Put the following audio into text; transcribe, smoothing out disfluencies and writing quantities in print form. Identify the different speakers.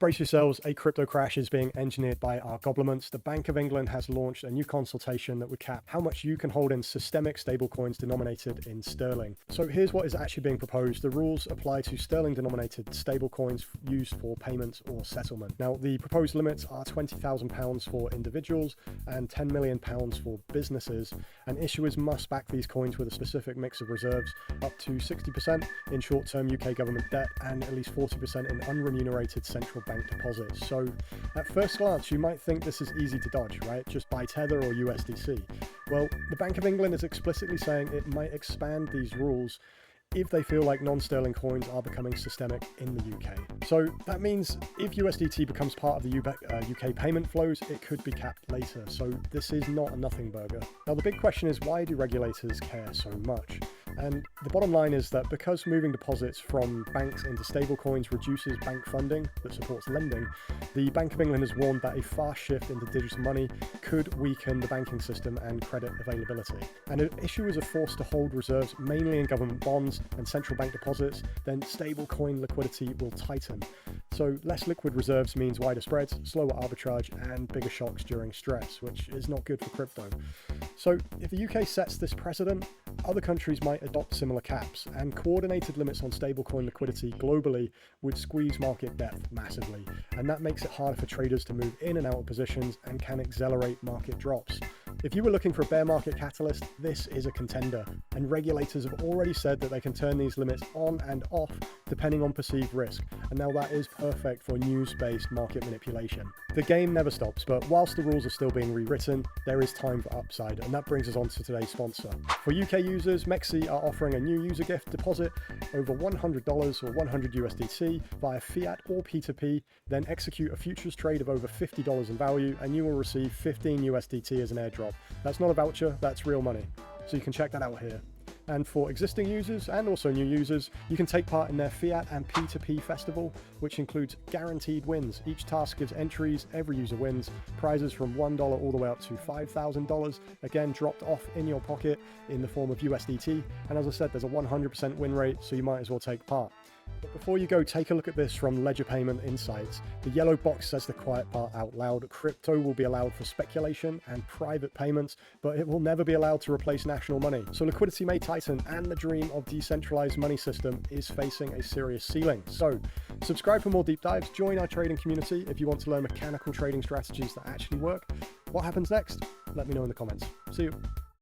Speaker 1: Brace yourselves, a crypto crash is being engineered by our governments. The Bank of England has launched a new consultation that would cap how much you can hold in systemic stablecoins denominated in sterling. So here's what is actually being proposed. The rules apply to sterling denominated stablecoins used for payments or settlement. Now, the proposed limits are £20,000 for individuals and £10 million for businesses, and issuers must back these coins with a specific mix of reserves up to 60% in short-term UK government debt and at least 40% in unremunerated central bank deposits. So at first glance, you might think this is easy to dodge, right? Just buy Tether or USDC. Well, the Bank of England is explicitly saying it might expand these rules if they feel like non-sterling coins are becoming systemic in the UK. So that means if USDT becomes part of the UK payment flows, it could be capped later. So this is not a nothing burger. Now, the big question is, why do regulators care so much? And the bottom line is that because moving deposits from banks into stablecoins reduces bank funding that supports lending, the Bank of England has warned that a fast shift into digital money could weaken the banking system and credit availability. And if issuers are forced to hold reserves mainly in government bonds and central bank deposits, then stablecoin liquidity will tighten. So less liquid reserves means wider spreads, slower arbitrage, and bigger shocks during stress, which is not good for crypto. So if the UK sets this precedent, other countries might adopt similar caps, and coordinated limits on stablecoin liquidity globally would squeeze market depth massively, and that makes it harder for traders to move in and out of positions and can accelerate market drops. If you were looking for a bear market catalyst, this is a contender, and regulators have already said that they can turn these limits on and off depending on perceived risk, and now that is perfect for news-based market manipulation. The game never stops, but whilst the rules are still being rewritten, there is time for upside, and that brings us on to today's sponsor. For UK users, MEXC are offering a new user gift. Deposit over $100 or 100 USDT via Fiat or P2P, then execute a futures trade of over $50 in value, and you will receive 15 USDT as an airdrop. That's not a voucher, that's real money. So you can check that out here. And for existing users and also new users, you can take part in their Fiat and P2P festival, which includes guaranteed wins. Each task gives entries, every user wins, prizes from $1 all the way up to $5,000, again dropped off in your pocket in the form of USDT. And as I said, there's a 100% win rate, so you might as well take part. But before you go, take a look at this from Ledger Payment Insights. The yellow box says the quiet part out loud. Crypto will be allowed for speculation and private payments, but it will never be allowed to replace national money. So liquidity may tighten, and the dream of decentralized money system is facing a serious ceiling. So subscribe for more deep dives. Join our trading community if you want to learn mechanical trading strategies that actually work. What happens next? Let me know in the comments. See you.